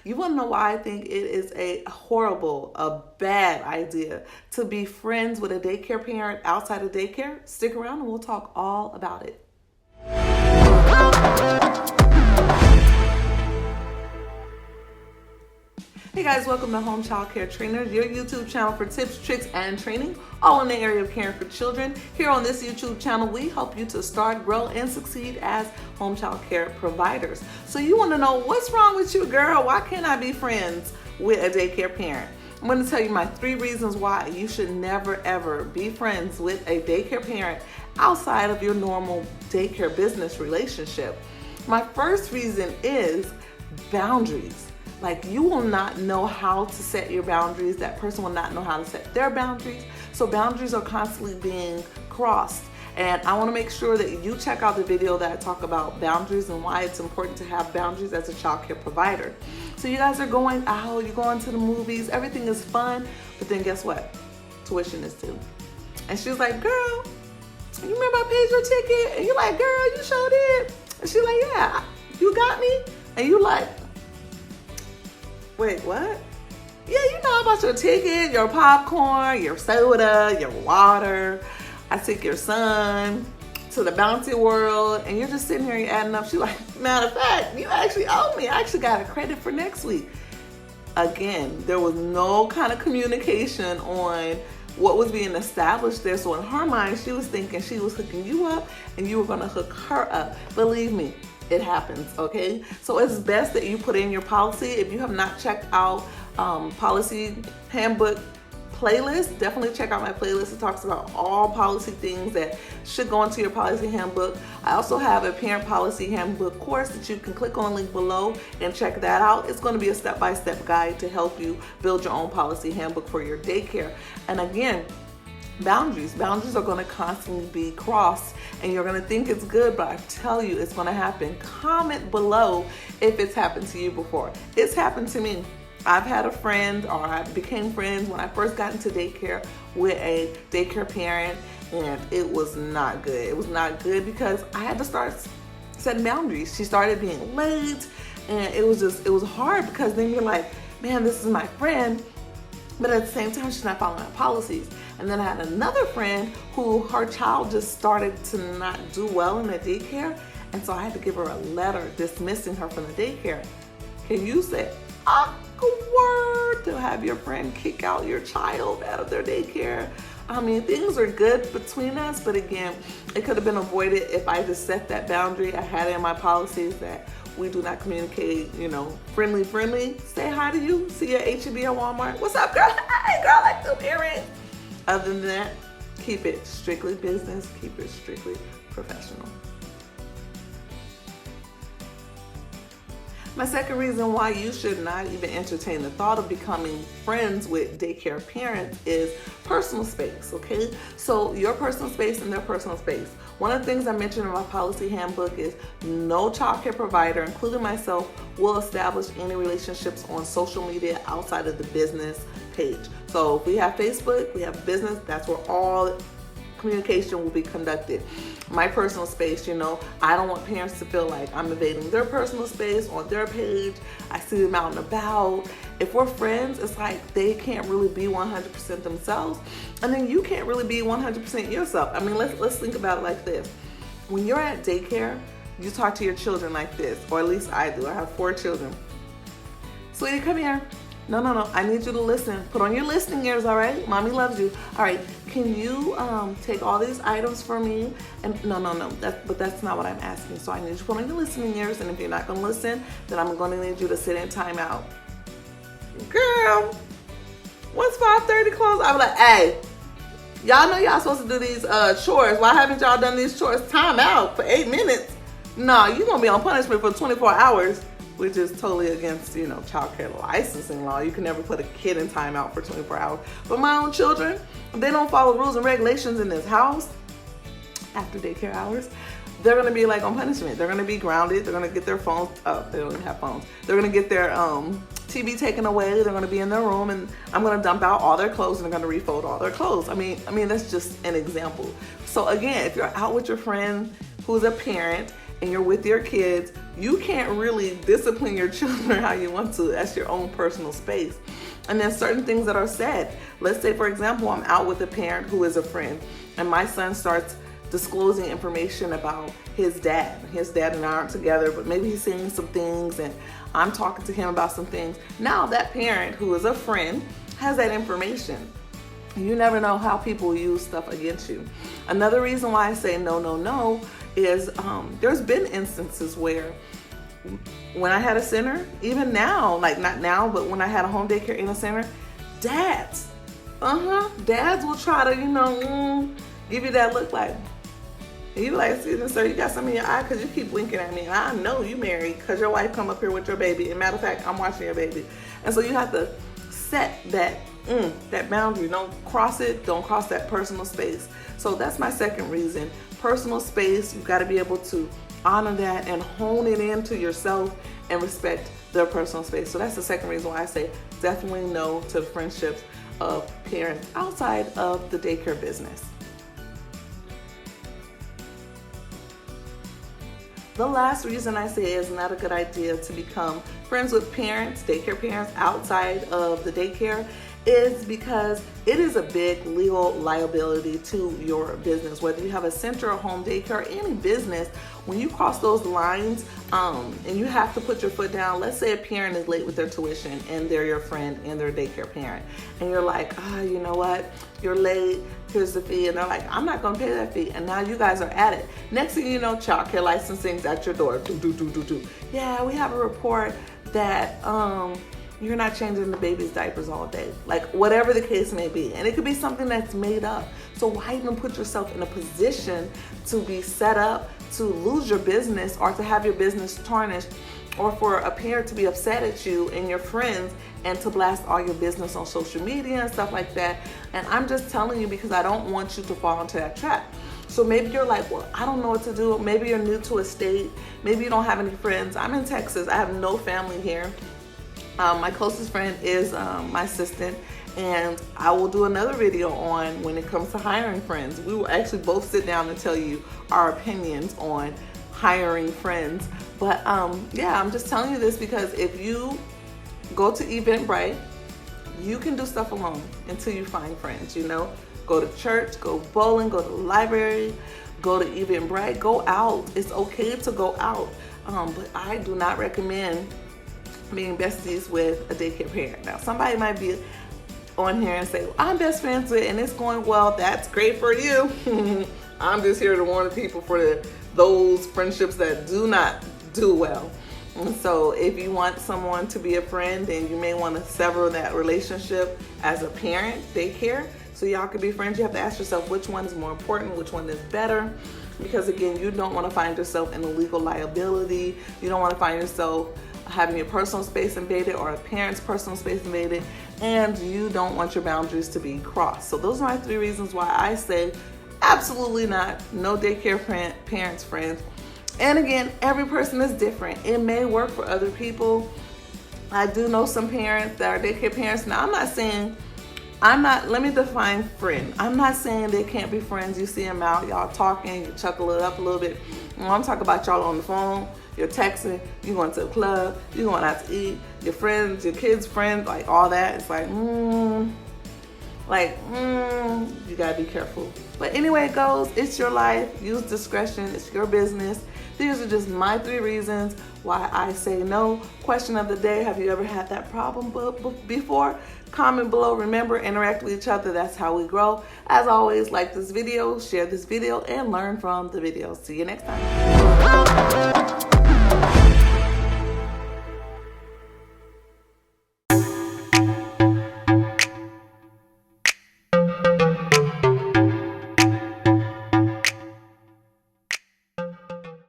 You want to know why I think it is a bad idea to be friends with a daycare parent outside of daycare? Stick around and we'll talk all about it. Hey guys, welcome to Home Child Care Trainers, your YouTube channel for tips, tricks, and training, all in the area of caring for children. Here on this YouTube channel, we help you to start, grow, and succeed as home child care providers. So you want to know what's wrong with you, girl? Why can't I be friends with a daycare parent? I'm going to tell you my 3 reasons why you should never ever be friends with a daycare parent outside of your normal daycare business relationship. My first reason is boundaries. Like, you will not know how to set your boundaries. That person will not know how to set their boundaries. So boundaries are constantly being crossed. And I want to make sure that you check out the video that I talk about boundaries and why it's important to have boundaries as a child care provider. So you guys are going out, you're going to the movies, everything is fun, but then guess what? Tuition is due. And she's like, girl, you remember I paid your ticket? And you're like, girl, you sure did. And she's like, yeah, you got me? And you like, wait, what? Yeah, you know about your ticket, your popcorn, your soda, your water. I took your son to the bouncy world, and you're just sitting here and adding up. She's like, matter of fact, you actually owe me. I actually got a credit for next week. Again, there was no kind of communication on what was being established there. So in her mind, she was thinking she was hooking you up and you were gonna hook her up. Believe me, it happens, okay? So it's best that you put in your policy. If you have not checked out policy handbook playlist, definitely check out my playlist. It talks about all policy things that should go into your policy handbook. I also have a parent policy handbook course that you can click on the link below and check that out. It's going to be a step-by-step guide to help you build your own policy handbook for your daycare. And again, boundaries are going to constantly be crossed, and you're going to think it's good, but I tell you it's going to happen. Comment below if it's happened to you before. It's happened to me. I've had a friend, or I became friends when I first got into daycare with a daycare parent, and it was not good. It was not good because I had to start setting boundaries. She started being late, and it was hard because then you're like, man, this is my friend, but at the same time, she's not following my policies. And then I had another friend who her child just started to not do well in the daycare, and so I had to give her a letter dismissing her from the daycare. Can you say awkward to have your friend kick out your child out of their daycare? I mean, things are good between us, but again, it could have been avoided if I just set that boundary. I had it in my policies that we do not communicate, friendly. Say hi to you, see you at H-E-B or Walmart. What's up, girl? Hey, girl, I like them earrings. Other than that, keep it strictly business, keep it strictly professional. My second reason why you should not even entertain the thought of becoming friends with daycare parents is personal space, okay? So your personal space and their personal space. One of the things I mentioned in my policy handbook is no child care provider, including myself, will establish any relationships on social media outside of the business page. So if we have Facebook, we have business, that's where all communication will be conducted. My personal space, I don't want parents to feel like I'm invading their personal space on their page. I see them out and about. If we're friends, it's like they can't really be 100% themselves, and then you can't really be 100% yourself. I mean, let's think about it like this. When you're at daycare, you talk to your children like this, or at least I do. I have 4 children. Sweetie, come here. No. I need you to listen. Put on your listening ears, all right? Mommy loves you. All right. Can you take all these items for me? And no. But that's not what I'm asking. So I need you to put on your listening ears. And if you're not going to listen, then I'm going to need you to sit in timeout. Girl, once 5:30 close, I'm like, hey, y'all know y'all supposed to do these chores. Why haven't y'all done these chores? Time out for 8 minutes. No, you're going to be on punishment for 24 hours. Which is totally against, child care licensing law. You can never put a kid in timeout for 24 hours. But my own children, if they don't follow rules and regulations in this house after daycare hours, they're going to be like on punishment. They're going to be grounded. They're going to get their phones. They don't even have phones. They're going to get their TV taken away. They're going to be in their room, and I'm going to dump out all their clothes, and they're going to refold all their clothes. I mean, that's just an example. So again, if you're out with your friend who's a parent and you're with your kids, you can't really discipline your children how you want to. That's your own personal space. And then certain things that are said. Let's say, for example, I'm out with a parent who is a friend, and my son starts disclosing information about his dad. His dad and I aren't together, but maybe he's saying some things, and I'm talking to him about some things. Now that parent who is a friend has that information. You never know how people use stuff against you. Another reason why I say no, no, no is there's been instances where when I had a center, even now, like not now, but when I had a home daycare in a center, dads will try to, give you that look like, you like, excuse me, sir, you got something in your eye because you keep blinking at me, and I know you married because your wife come up here with your baby, and matter of fact, I'm watching your baby. And so you have to set that boundary. Don't cross it. Don't cross that personal space. So that's my second reason. Personal space, you've got to be able to honor that and hone it into yourself and respect their personal space. So that's the second reason why I say definitely no to friendships of parents outside of the daycare business. The last reason I say it's not a good idea to become friends with parents, daycare parents outside of the daycare, is because it is a big legal liability to your business. Whether you have a center or home daycare, any business, when you cross those lines and you have to put your foot down, let's say a parent is late with their tuition and they're your friend and they're a daycare parent, and you're like, you know what, you're late, here's the fee, and they're like, I'm not gonna pay that fee, and now you guys are at it. Next thing you know, child care licensing's at your door. Yeah, we have a report that you're not changing the baby's diapers all day. Like, whatever the case may be. And it could be something that's made up. So why even put yourself in a position to be set up to lose your business or to have your business tarnished, or for a parent to be upset at you and your friends and to blast all your business on social media and stuff like that. And I'm just telling you because I don't want you to fall into that trap. So maybe you're like, well, I don't know what to do. Maybe you're new to a state. Maybe you don't have any friends. I'm in Texas. I have no family here. My closest friend is my assistant, and I will do another video on when it comes to hiring friends. We will actually both sit down and tell you our opinions on hiring friends. But yeah, I'm just telling you this because if you go to Eventbrite, you can do stuff alone until you find friends, Go to church, go bowling, go to the library, go to Eventbrite, go out. It's okay to go out. But I do not recommend being besties with a daycare parent. Now, somebody might be on here and say, well, I'm best friends with, and it's going well. That's great for you. I'm just here to warn the people for those friendships that do not do well. And so if you want someone to be a friend, then you may want to sever that relationship as a parent, daycare, so y'all can be friends. You have to ask yourself which one is more important, which one is better. Because again, you don't want to find yourself in a legal liability. You don't want to find yourself having your personal space invaded or a parent's personal space invaded, and you don't want your boundaries to be crossed. So those are my 3 reasons why I say absolutely not. No daycare parents, friends. And again, every person is different. It may work for other people. I do know some parents that are daycare parents. Now, let me define friend. I'm not saying they can't be friends. You see them out, y'all talking, you chuckle it up a little bit. I'm talking about y'all on the phone. You're texting, you're going to a club, you're going out to eat, your friends, your kids' friends, like all that. It's like, you gotta be careful. But anyway, it goes, it's your life, use discretion, it's your business. These are just my 3 reasons why I say no. Question of the day, have you ever had that problem before? Comment below. Remember, interact with each other. That's how we grow. As always, like this video, share this video, and learn from the video. See you next time.